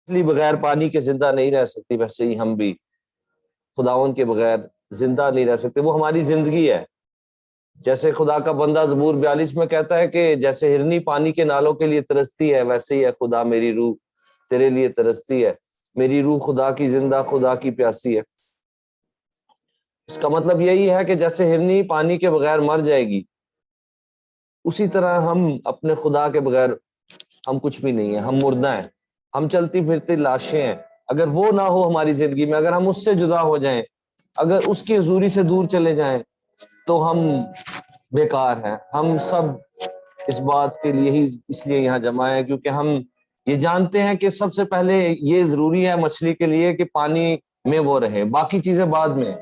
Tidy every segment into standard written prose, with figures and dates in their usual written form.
मछली बगैर पानी के जिंदा नहीं रह सकती, वैसे ही हम भी खुदावंद के बगैर जिंदा नहीं रह सकते। वो हमारी जिंदगी है। जैसे खुदा का बंदा ज़बूर 42 में कहता है कि जैसे हिरनी पानी के नालों के लिए तरसती है, वैसे ही है खुदा मेरी रूह तेरे लिए तरसती है। मेरी रूह खुदा की जिंदा, खुदा की प्यासी है। इसका मतलब यही है कि जैसे हिरनी पानी के बगैर मर जाएगी, उसी तरह हम अपने खुदा के बगैर हम कुछ भी नहीं है, हम मुर्दा हैं, हम चलती फिरती लाशें हैं। अगर वो ना हो हमारी जिंदगी में, अगर हम उससे जुदा हो जाएं, अगर उसकी हजूरी से दूर चले जाएं, तो हम बेकार हैं। हम सब इस बात के लिए ही इसलिए यहाँ जमा है क्योंकि हम ये जानते हैं कि सबसे पहले ये जरूरी है मछली के लिए कि पानी में वो रहे, बाकी चीजें बाद में।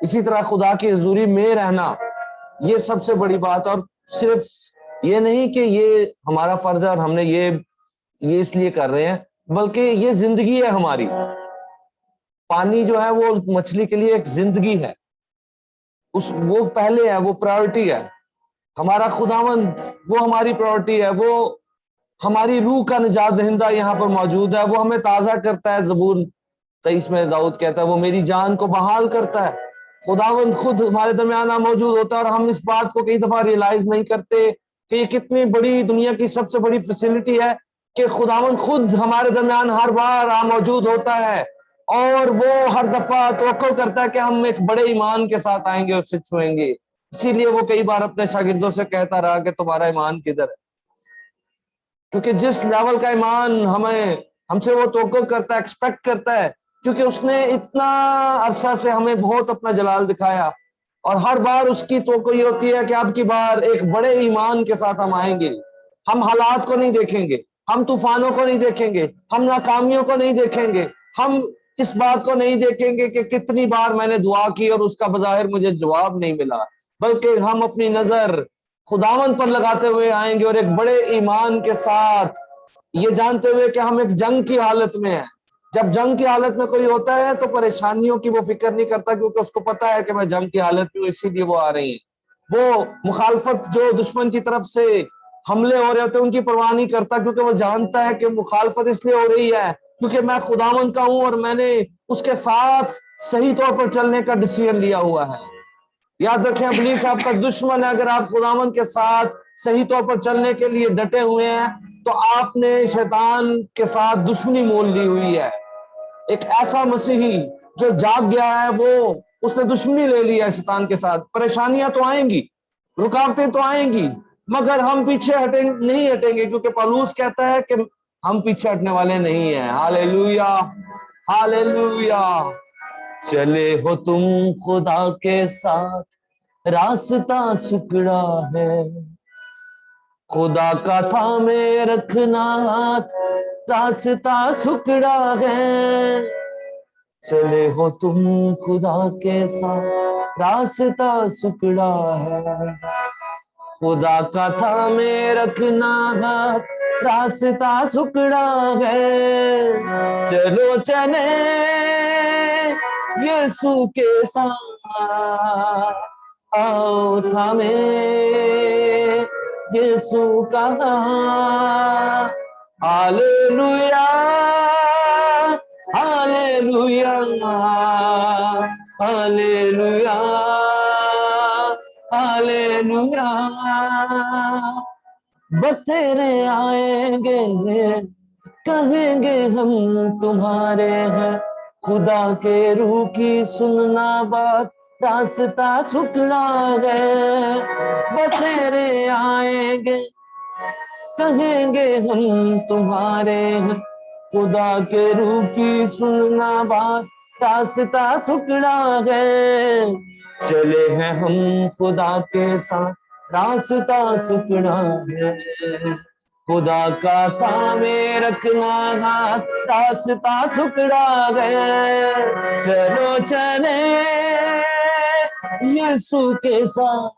इसी तरह खुदा की हजूरी में रहना ये सबसे बड़ी बात। और सिर्फ ये नहीं कि ये हमारा फर्ज है और हमने ये इसलिए कर रहे हैं, बल्कि ये जिंदगी है हमारी। पानी जो है वो मछली के लिए एक जिंदगी है, वो पहले है, वो प्रायोरिटी है। हमारा खुदावंद वो हमारी प्रायोरिटी है। वो हमारी रूह का निजात दहिंदा यहाँ पर मौजूद है। वो हमें ताजा करता है। ज़बूर 23 में दाऊद कहता है वो मेरी जान को बहाल करता है। खुदावंद खुद हमारे दरमियान मौजूद होता है और हम इस बात को कई दफा रियलाइज नहीं करते कि ये कितनी बड़ी दुनिया की सबसे बड़ी फैसिलिटी है कि खुदावंद खुद हमारे दरमियान हर बार मौजूद होता है और वो हर दफा तवक्को करता है कि हम एक बड़े ईमान के साथ आएंगे और उससे छुएंगे। इसीलिए वो कई बार अपने शागिर्दों से कहता रहा कि तुम्हारा ईमान किधर है, क्योंकि जिस लेवल का ईमान हमें हमसे वो तवक्को करता है, एक्सपेक्ट करता है, क्योंकि उसने इतना अरसा से हमें बहुत अपना जलाल दिखाया और हर बार उसकी तवक्को ये होती है कि अब की बार एक बड़े ईमान के साथ हम आएंगे। हम हालात को नहीं देखेंगे, हम तूफानों को नहीं देखेंगे, हम नाकामियों को नहीं देखेंगे, हम इस बात को नहीं देखेंगे कि कितनी बार मैंने दुआ की और उसका बज़ाहिर मुझे जवाब नहीं मिला, बल्कि हम अपनी नजर खुदावन पर लगाते हुए आएंगे और एक बड़े ईमान के साथ ये जानते हुए कि हम एक जंग की हालत में हैं। जब जंग की हालत में कोई होता है तो परेशानियों की वो फिक्र नहीं करता, क्योंकि उसको पता है कि मैं जंग की हालत में हूं, इसीलिए वो आ रही है। वो मुखालफत जो दुश्मन की तरफ से हमले हो रहे होते हैं उनकी परवाह नहीं करता, क्योंकि वो जानता है कि मुखालफत इसलिए हो रही है क्योंकि मैं खुदावन का हूं और मैंने उसके साथ सही तौर पर चलने का डिसीजन लिया हुआ है। याद रखें, इब्लीस आपका दुश्मन है। अगर आप खुदावन के साथ सही तौर पर चलने के लिए डटे हुए हैं तो आपने शैतान के साथ दुश्मनी मोल ली हुई है। एक ऐसा मसीही जो जाग गया है वो उसने दुश्मनी ले ली है शैतान के साथ। परेशानियां तो आएंगी, रुकावटें तो आएंगी, मगर हम पीछे नहीं हटेंगे, क्योंकि पौलुस कहता है कि हम पीछे हटने वाले नहीं हैं। Hallelujah, hallelujah. चले हो तुम खुदा के साथ, रास्ता सुकड़ा है, खुदा का थामे रखना हाथ, रास्ता सुकड़ा है। चले हो तुम खुदा के साथ, रास्ता सुकड़ा है, खुदा का थामे रखना हाथ, रास्ता सुकड़ा है। चलो चले यीशु के साथ, आओ थामे यीशु का हाथ। Hallelujah, hallelujah, hallelujah, hallelujah. बतेरे आएंगे कहेंगे हम तुम्हारे हैं, खुदा के रूह की सुनना बात, रास्ता सुखड़ा है। बतेरे आएंगे कहेंगे हम तुम्हारे हैं, खुदा के रूह की सुनना बात, रास्ता सुखड़ा है। चले हैं हम खुदा के साथ, रास्ता सुखड़ा है, खुदा का थामे रखना हाथ, रास्ता सुखड़ा है। चलो चले यीशु के साथ,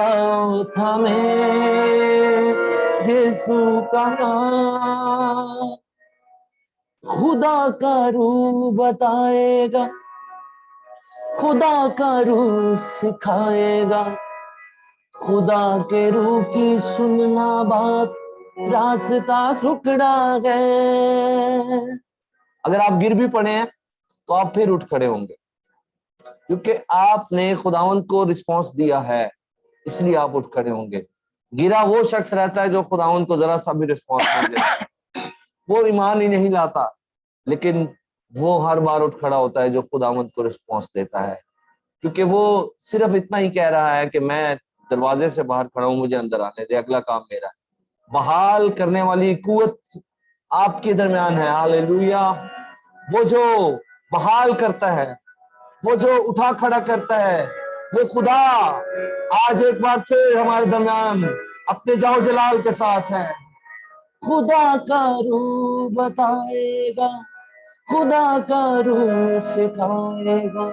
आओ थामे यीशु का हाथ। खुदा का रूह बताएगा, खुदा का रूह सिखाएगा, खुदा के रूह की सुनना बात, रास्ता सुकड़ा है। अगर आप गिर भी पड़े हैं तो आप फिर उठ खड़े होंगे, क्योंकि आपने खुदावंद को रिस्पॉन्स दिया है, इसलिए आप उठ खड़े होंगे। गिरा वो शख्स रहता है जो खुदावंद को जरा सा भी रिस्पॉन्स नहीं देता, वो ईमान ही नहीं लाता, लेकिन वो हर बार उठ खड़ा होता है जो खुदावंद को रिस्पॉन्स देता है, क्योंकि वो सिर्फ इतना ही कह रहा है कि मैं दरवाजे से बाहर खड़ा हूं, मुझे अंदर आने दे, अगला काम मेरा है। बहाल करने वाली कुव्वत आपके दरमियान है। हालेलुया। वो जो बहाल करता है, वो जो उठा खड़ा करता है, वो खुदा आज एक बार फिर हमारे दरमियान अपने जाओ जलाल के साथ है। खुदा का रूह बताएगा, खुदा का रूह सिखाएगा,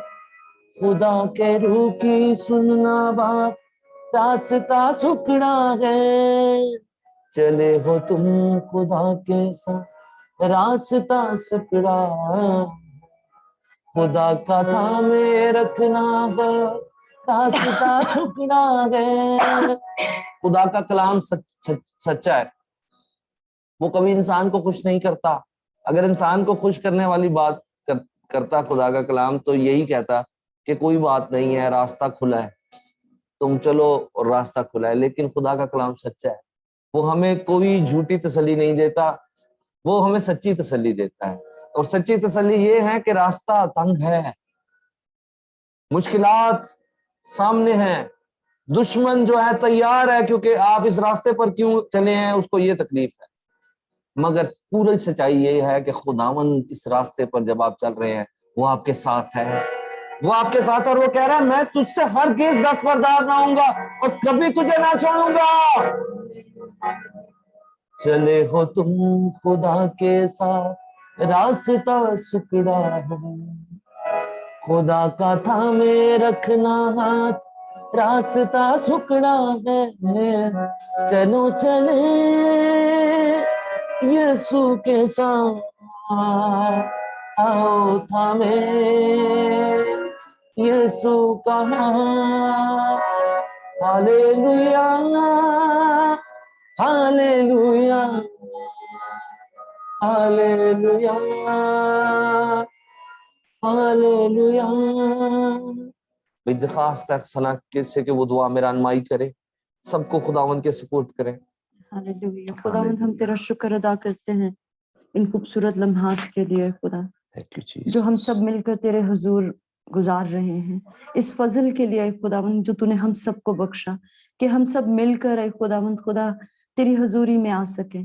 खुदा के रूह की सुनना बात, रास्ता सुकड़ा है। चले हो तुम खुदा के साथ, रास्ता सुकड़ा, खुदा का थामे रखना है, रास्ता सुकड़ा है। खुदा का कलाम सच्चा है, वो कभी इंसान को खुश नहीं करता। अगर इंसान को खुश करने वाली बात करता खुदा का कलाम, तो यही कहता कि कोई बात नहीं है, रास्ता खुला है, तुम चलो और रास्ता खुला है। लेकिन खुदा का कलाम सच्चा है, वो हमें कोई झूठी तसल्ली नहीं देता, वो हमें सच्ची तसल्ली देता है। और सच्ची तसल्ली ये है कि रास्ता तंग है, मुश्किलात सामने हैं, दुश्मन जो है तैयार है, क्योंकि आप इस रास्ते पर क्यों चले हैं उसको ये तकलीफ है। मगर पूरी सच्चाई ये है कि खुदावंद इस रास्ते पर जब आप चल रहे हैं, वो आपके साथ है, वो आपके साथ है। और वो कह रहा है मैं तुझसे हरगिज़ दस्तबरदार ना होऊंगा और कभी तुझे ना छोड़ूंगा। चले हो तुम खुदा के साथ, रास्ता सुकड़ा है, खुदा का थामे रखना हाथ, रास्ता सुकड़ा है। चलो चले यीशु के साथ, आओ थामे यीशु का हाथ। Hallelujah, hallelujah, hallelujah, hallelujah. दरखास्त है सना किससे कि वो दुआ में रहनुमाई करे, सबको खुदावंद के सुपुर्द करें। हालेलुया। खुदावंद हम तेरा शुक्र अदा करते हैं इन खूबसूरत लम्हात के लिए खुदा, जो हम सब मिलकर तेरे हुजूर गुजार रहे हैं। इस फजल के लिए खुदावंद जो तूने हम सबको बख्शा कि हम सब मिलकर खुदावंद खुदा तेरी हुजूरी में आ सके,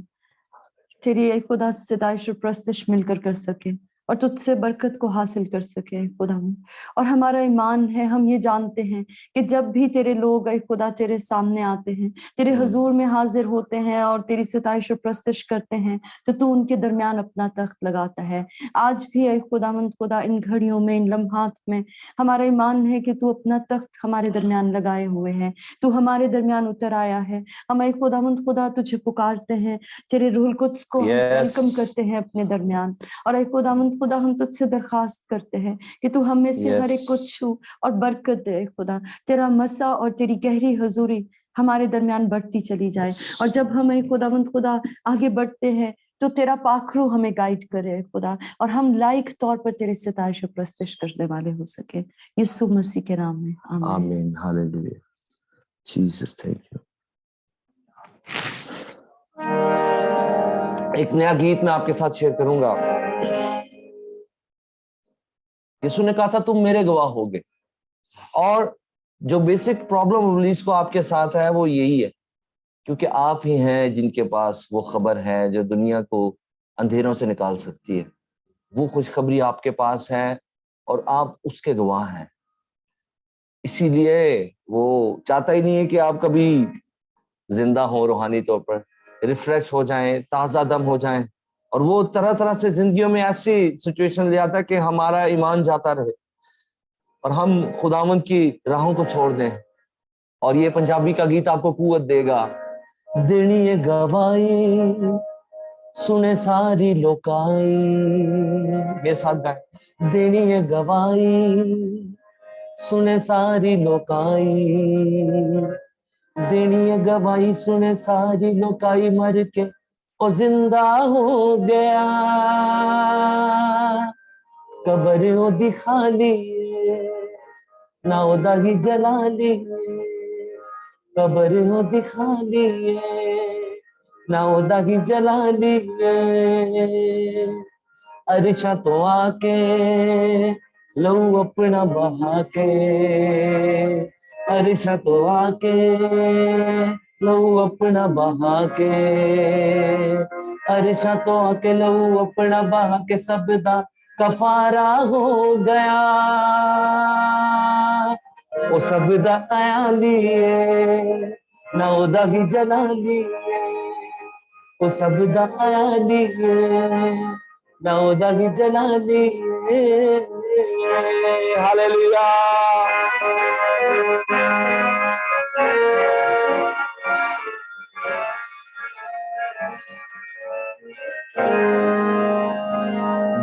तेरी खुदा सिताइश और प्रस्तश मिलकर कर सके और तुझसे बरकत को हासिल कर सके खुदावंद। और हमारा ईमान है, हम ये जानते हैं कि जब भी तेरे लोग खुदा तेरे सामने आते हैं, तेरे हुजूर में हाजिर होते हैं और तेरी सिताइश और प्रस्तश करते हैं, तो तू उनके दरमियान अपना तख्त लगाता है। आज भी खुदावंद खुदा इन घड़ियों में, इन लम्हात में हमारा ईमान है कि तू अपना तख्त हमारे दरमियान लगाए हुए है, तू हमारे दरमियान उतर आया है। हम खुदावंद खुदा तुझे पुकारते हैं, तेरे रूहुल कुद्स को हम वेलकम करते हैं अपने दरमियान। और खुदावंद खुदा हम तुझसे दरखास्त करते हैं कि तू हम में से हर एक को छू और बरकत दे खुदा। तेरा मसा और तेरी गहरी हुजूरी हमारे दरमियान बढ़ती चली जाए। और जब हम खुदावंद खुदा आगे बढ़ते हैं तो तेरा पाखरू हमें गाइड करे खुदा, और हम लायक तौर पर तेरे सिताइश और प्रस्तश करने वाले हो सके। यीशु मसीह के नाम में आमीन। हालेलुया। Jesus thank you. एक नया गीत मैं आपके साथ शेयर करूंगा। यीशु ने कहा था तुम मेरे गवाह होगे, और जो बेसिक प्रॉब्लम रिलीज को आपके साथ है वो यही है, क्योंकि आप ही हैं जिनके पास वो खबर है जो दुनिया को अंधेरों से निकाल सकती है। वो खुशखबरी आपके पास है और आप उसके गवाह हैं। इसीलिए वो चाहता ही नहीं है कि आप कभी जिंदा हो, रूहानी तौर पर रिफ्रेश हो जाएं, ताजा दम हो जाएं। और वो तरह तरह से जिंदगियों में ऐसी सिचुएशन ले आता है कि हमारा ईमान जाता रहे और हम खुदावंद की राहों को छोड़ दें। और ये पंजाबी का गीत आपको कुव्वत देगा। देनी है गवाही सुने सारी लोकाई, मेरे साथ गाए। देनी है गवाही सुने सारी लोकाई, देनी है गवाही सुने सारी लोकाई मर के ओ जिंदा हो गया, कबर ओदी खाली ना ओदा ही जलाली, कबर ओदी खाली ना ओदा ही जलाली। अरिशा तो आके लहू अपना बहा के, अरिशा तो आके लहू अपना बहा के, अरिशा तो आके लहू अपना बहा के सबदा कफारा हो गया, ओ सबदा आया लिए ना ओदा ही जला लिए, ओ सबदा आया लिए ना ओदा ही जला लिए। हालेलुया।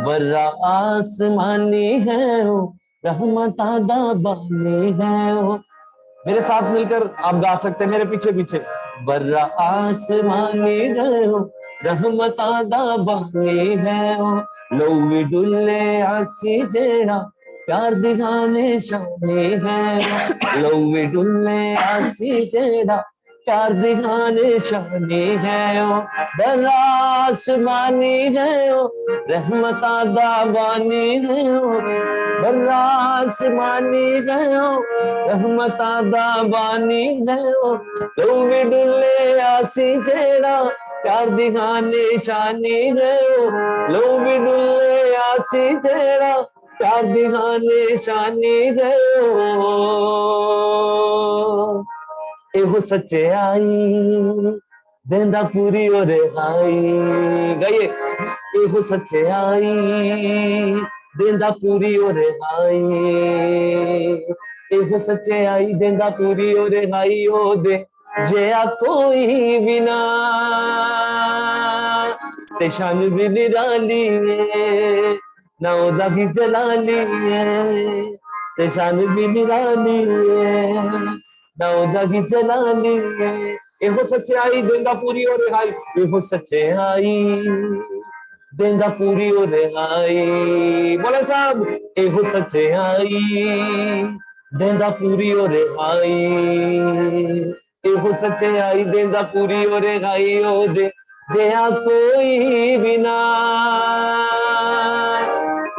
बर्रा आसमानी है ओ रहमत आदा बानी है ओ। मेरे साथ मिलकर आप गा सकते हैं, मेरे पीछे पीछे। बर्रा आसमानी है ओ रहमत आदा बानी है ओ, लोवी डुल्ले आसी जेड़ा प्यार दिखाने शानी है, लोवी डुल्ले आसी जेड़ा प्यार दिखाने शानी है ओ, बर्रा आसमानी है ओ रहमत आदा बानी है ओ, बर्रा आसमानी है ओ रहमत आदा बानी है ओ, लोवी डुल्ले आसी जेड़ा प्यार दिखाने शानी है ओ, लोवी डुल्ले आसी जेड़ा प्यार दिखाने शानी है ओ। एहो सच्चे आई देंदा पूरी और आई, गाइए। एहो सच्चे आई देंदा पूरी और आई, एहो सच्चे आई देंदा पूरी और आई ओ दे जया कोई बिना ते शान भी निराली है ना ओदा भी जलाली है, ते शान भी निराली है ना ओदा भी जलाली है। एहो सच्चे आई देंदा पूरी और आई, एहो सच्चे आई देंदा पूरी और आई, बोले साहब। एहो सच्चे आई देंदा पूरी और आई, एहो सच्चे आई देंदा पूरी और आई ओ दे जया कोई बिना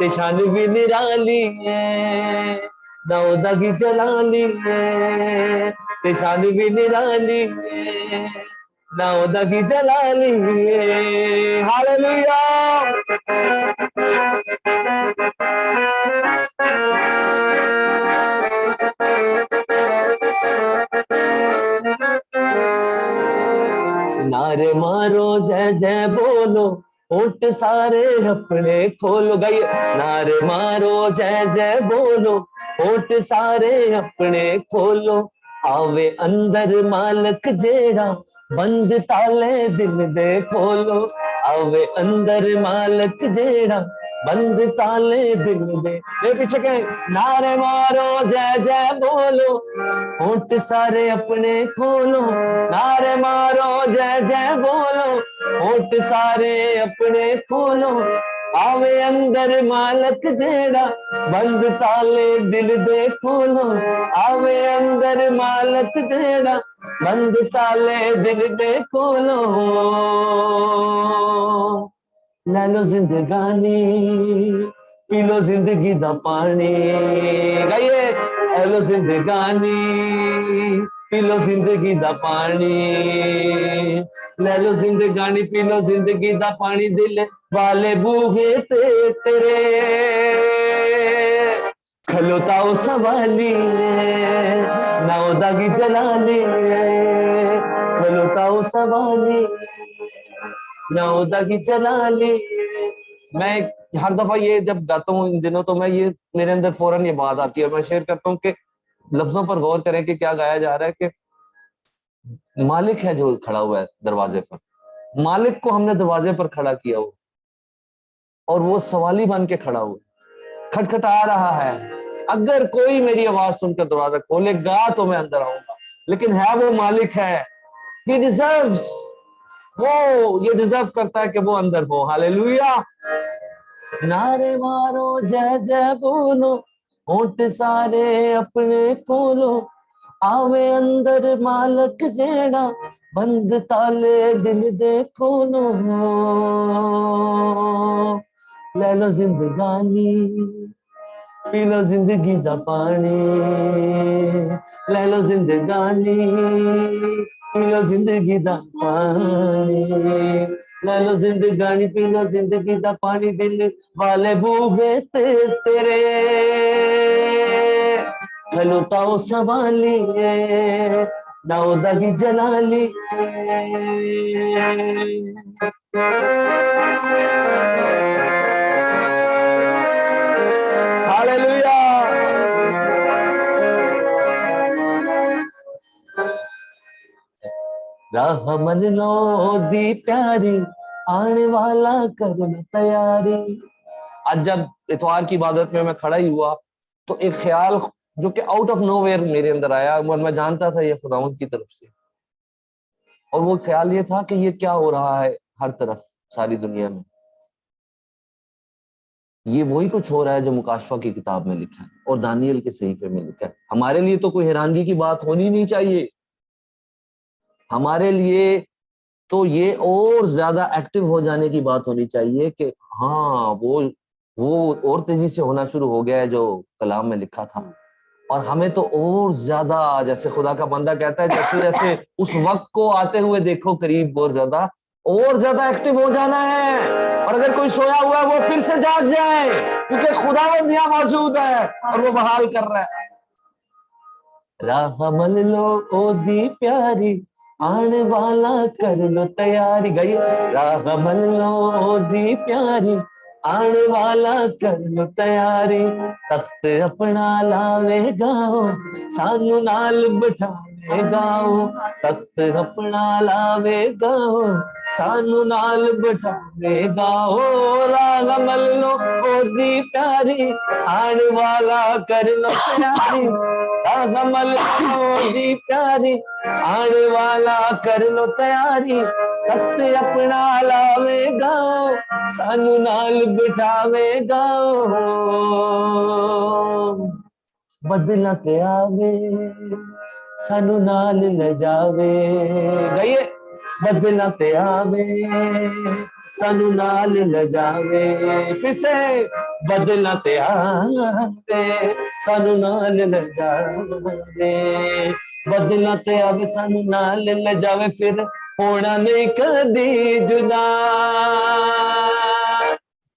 ते शान भी निराली है ना ओदा की जलाली है, ते शान भी निराली है ना ओदा की जलाली है। हालेलुया। नारे मारो जय जय बोलो होठ सारे अपने खोलो, गाइए। नारे मारो जय जय बोलो होठ सारे अपने खोलो, आवे अंदर मालक जेड़ा बंद ताले दिल दे खोलो, आवे अंदर मालक जेड़ा बंद ताले दिल दे। मेरे पीछे कहें नारे मारो जय जय बोलो होठ सारे अपने खोलो, नारे मारो जय जय बोलो होठ सारे अपने खोलो, आवे अंदर मालक जेड़ा बंद ताले दिल दे खोलो, आवे अंदर मालक जेड़ा बंद ताले दिल दे खोलो। ले लो जिंदगानी पी लो जिंदगी दा पानी, गाइए। ले लो जिंदगानी पी लो जिंदगी दा पानी, ले लो जिंदगानी पी लो जिंदगी दा पानी, दिल वाले बूहे ते तेरे खलोता ओ सवाली ना ओदा की जलाली, खलोता ओ सवाली ना ओदा की जलाली। मैं हर दफा ये जब गाता हूँ इन दिनों, तो मैं ये मेरे अंदर फौरन ये बात आती है, मैं शेयर करता हूँ कि लफ्जों पर गौर करें कि क्या गाया जा रहा है कि मालिक है जो खड़ा हुआ है दरवाजे पर, मालिक को हमने दरवाजे पर खड़ा किया हुआ और वो सवाली बन के खड़ा हुआ खटखटा रहा है, अगर कोई मेरी आवाज सुनकर दरवाजा खोलेगा तो मैं अंदर आऊंगा, लेकिन है वो मालिक है। He deserves, वो ये डिजर्व करता है कि वो अंदर हो। हालेलुया। नारे मारो जय जय बोलो, होठ सारे अपने खोलो, आवे अंदर मालक जेड़ा, बंद ताले दिल दे खोलो। ले लो जिंदगानी, पी लो जिंदगी दा पानी, ले लो जिंदगानी, पी लो जिंदगी दा पानी, ले लो जिंदगानी, पी लो जिंदगी दा पानी, दिल वाले बूहे तेरे खलोताओ सवाली नाओ दगी जलाली। हालेलुया। राह मन लो दी प्यारी, आने वाला कर तैयारी। आज जब इतवार की इबादत में मैं खड़ा ही हुआ तो एक ख्याल जो कि आउट ऑफ नोवेयर मेरे अंदर आया, और मैं जानता था ये खुदावंद की तरफ से, और वो ख्याल ये था कि ये क्या हो रहा है हर तरफ सारी दुनिया में। ये वही कुछ हो रहा है जो मुकाशफा की किताब में लिखा है और दानियल के सहीफे में लिखा है। हमारे लिए तो कोई हैरानगी की बात होनी नहीं चाहिए। हमारे लिए तो ये और ज्यादा एक्टिव हो जाने की बात होनी चाहिए कि हाँ वो और तेजी से होना शुरू हो गया है जो कलाम में लिखा था। और हमें तो और ज्यादा, जैसे खुदा का बंदा कहता है, जैसे जैसे उस वक्त को आते हुए देखो करीब, और ज्यादा एक्टिव हो जाना है। और अगर कोई सोया हुआ है वो फिर से जाग जाए, क्योंकि खुदावंद यहाँ मौजूद है और वो बहाल कर रहा है। राह मन लो ओ दी प्यारी, आने वाला कर लो तैयारी। गई राह मन लो ओ दी प्यारी, आने वाला कर लो तैयारी। तख्त अपना लावेगा, सानू नाल बिठावेगा, तख्त अपना लावेगा, सानू नाल बिठावेगा। ओ राह मन लो ओ दी प्यारी, आने वाला कर लो तैयारी। राह मन लो ओ दी प्यारी, आने वाला कर लो तैयारी। तख्त अपना लावेगा, सानू नाल बिठावेगा। बदला ते आवे, सानू नाल ले जावे। गई बदला ते आवे, सानू नाल ले जावे। फिर से बदला ते आवे, सानू नाल ले जावे। बदला ते आवे, सानू नाल ले जावे। फिर होना नहीं कदी जुदा,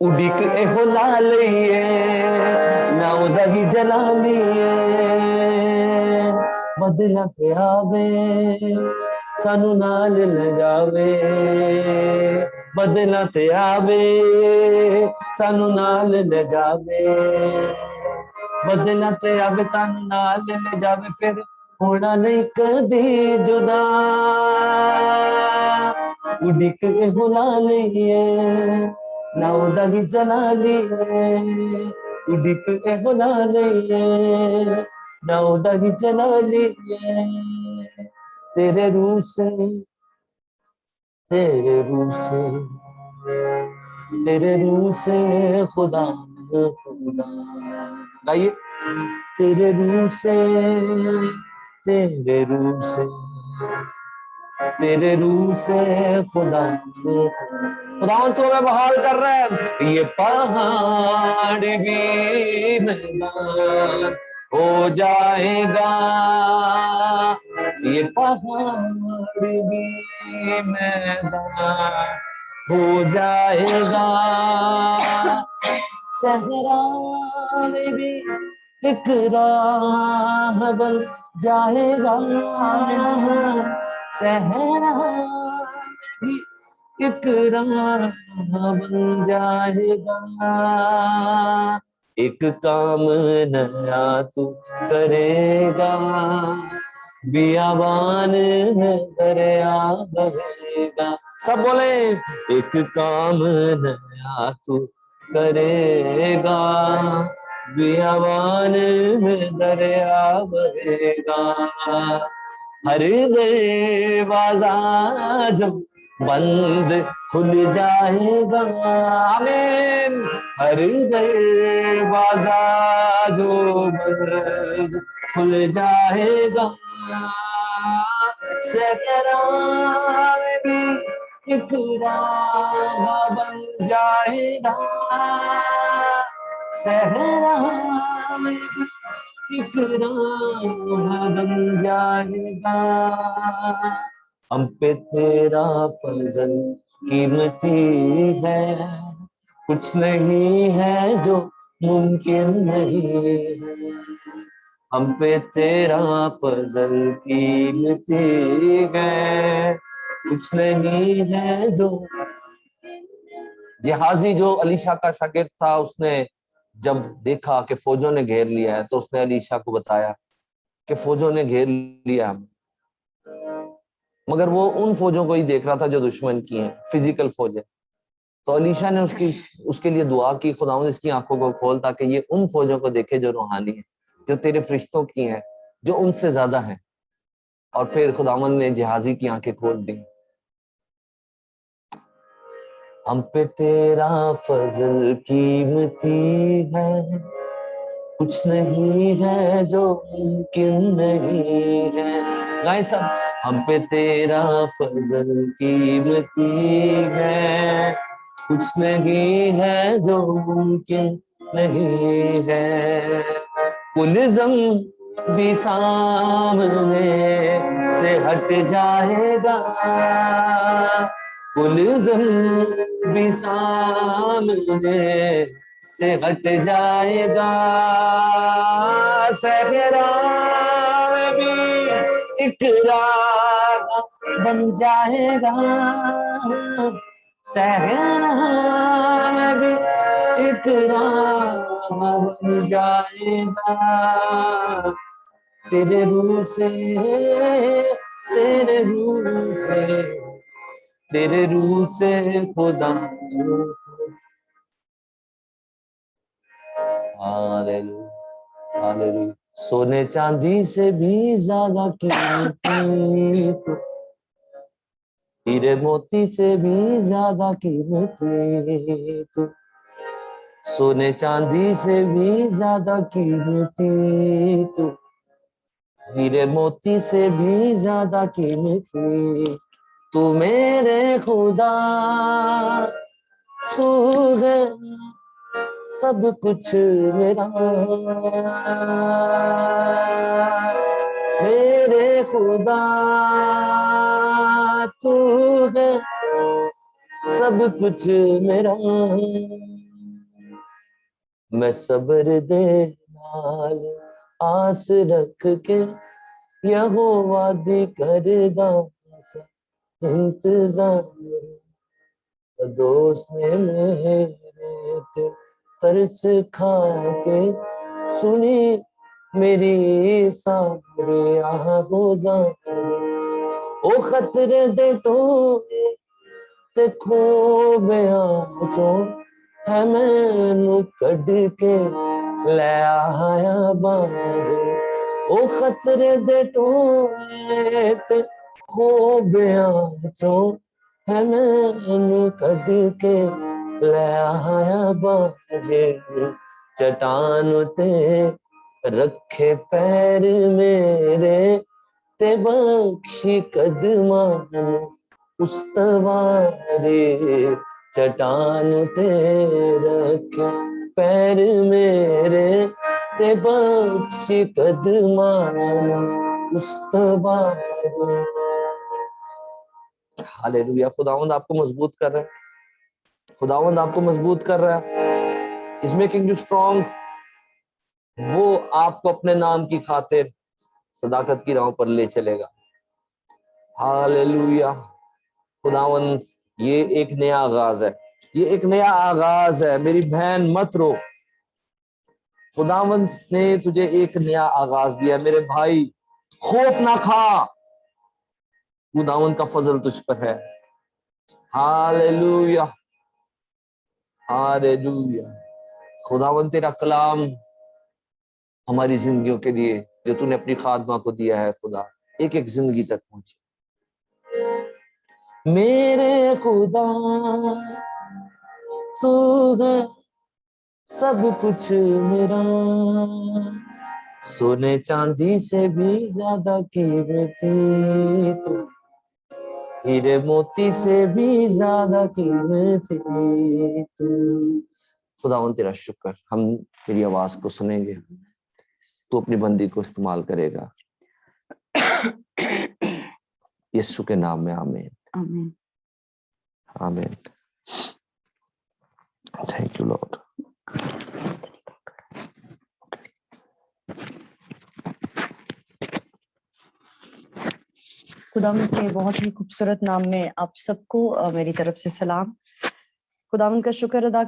उडिक एहो ला लईए, ना उदगी जला लिए। बदला ते आवे, सानू नाल ले जावे। बदला ते आवे, सानू नाल ले जावे। बदला ते आवे, सानू नाल ले जावे। फिर होना नहीं कदी जुदा, उडिक एहो ला लईए, ना उदगी जला लिए। उडिक एहो ला लईए, ना उदगी जला लिए। तेरे रूह से, तेरे रूह से, तेरे रूह से खुदा खुदा। गाइए तेरे रूह से, तेरे रूह से, तेरे रूह से खुदा खुदा तो मैं बहाल कर रहा है। ये पहाड़ भी मैदान हो जाएगा, ये पहाड़ भी मैदान हो जाएगा। सहरा में भी एक राह बन जाएगा, सहरा भी एक राह बन जाएगा। एक काम नया तू करेगा, बियाबान में दरिया बहेगा। सब बोले एक काम नया तू करेगा, बियाबान में दरिया बहेगा। हर दरवाजा जब बंद खुल जाएगा, आमीन। हर दरवाजा जो बंद खुल जाएगा, सहरा में भी एक राह बन जाएगा, सहरा में भी एक राह बन जाएगा। हम पे तेरा फजल कीमती है, कुछ नहीं है जो मुमकिन नहीं है। हम पे तेरा फजल कीमती है, कुछ नहीं है जो। जिहाजी जो अलीशा का शागिर्द था, उसने जब देखा कि फौजों ने घेर लिया है, तो उसने अलीशा को बताया कि फौजों ने घेर लिया, मगर वो उन फौजों को ही देख रहा था जो दुश्मन की हैं, फिजिकल फौज है। तो अलीशा ने उसके लिए दुआ की, खुदावंद इसकी आंखों को खोल ताकि ये उन फौजों को देखे जो रूहानी है, जो तेरे फरिश्तों की हैं, जो उनसे ज्यादा है। और फिर खुदावंद ने जिहाजी की आंखें खोल दी। हम पे तेरा फजल कीमती है, कुछ नहीं है जो मुमकिन नहीं है। गाए सब, हम पे तेरा फजल कीमती है, कुछ नहीं है जो मुमकिन नहीं है। कुलज़म भी सामने से हट जाएगा, कुलज़म भी सामने से हट जाएगा, सहरा में भी एक राह बन जाएगा, सहरा में भी एक राह बन जाएगा। तेरे रूह से, तेरे रूह से, तेरे रूह से खुदा। Hallelujah, hallelujah. सोने चांदी से भी ज्यादा कीमती तो, हीरे मोती से भी ज्यादा कीमती तो, सोने चांदी से भी ज्यादा कीमती तो, हीरे मोती से भी ज्यादा कीमती तू मेरे खुदा, तू है सब कुछ मेरा, मेरे खुदा तू है सब कुछ मेरा। मैं सब्र दे नाल आस रख के यहोवा दी करदा इंतजार, दोस्त ने मेरे ते तरस खा के सुनी मेरी सारे आहोजा, ओ खतरे दे टोए ते खो गया चो है मैनू कढ़ के ले आया बाहर, ओ खतरे दे टोए ते खो गया चो है मैनू कढ़ के ले आया बाहर, चट्टान ते रखे पैर मेरे ते बख्शी कदमां उस्तवारे, चट्टान ते रखे पैर मेरे ते बख्शी कदमां उस्तवारे। हालेलुया। खुदावंद आपको मजबूत कर रहा है, खुदावंद आपको मजबूत कर रहा है, इज मेकिंग यू स्ट्रॉन्ग। वो आपको अपने नाम की खातिर सदाकत की राहों पर ले चलेगा। हालेलुया। खुदावंद ये एक नया आगाज है, ये एक नया आगाज है। मेरी बहन मत रो, खुदावंद ने तुझे एक नया आगाज दिया। मेरे भाई खौफ ना खा, खुदावंद का फजल तुझ पर है। Hallelujah, hallelujah. खुदावंद तेरा कलाम हमारी जिंदगियों के लिए जो तूने अपनी खादमा को दिया है खुदा, एक एक जिंदगी तक पहुंचे। मेरे खुदा तू है सब कुछ मेरा, सोने चांदी से भी ज्यादा कीमती तू, हीरे मोती से भी ज्यादा कीमती तू। खुदावन तेरा शुक्र, हम तेरी आवाज को सुनेंगे, तू अपनी बंदी को इस्तेमाल करेगा, यीशु के नाम में आमीन आमीन। आमीन। Thank you Lord. खुदावंद के बहुत ही खूबसूरत नाम में आप सबको मेरी तरफ से सलाम। खुदावंद का शुक्र अदा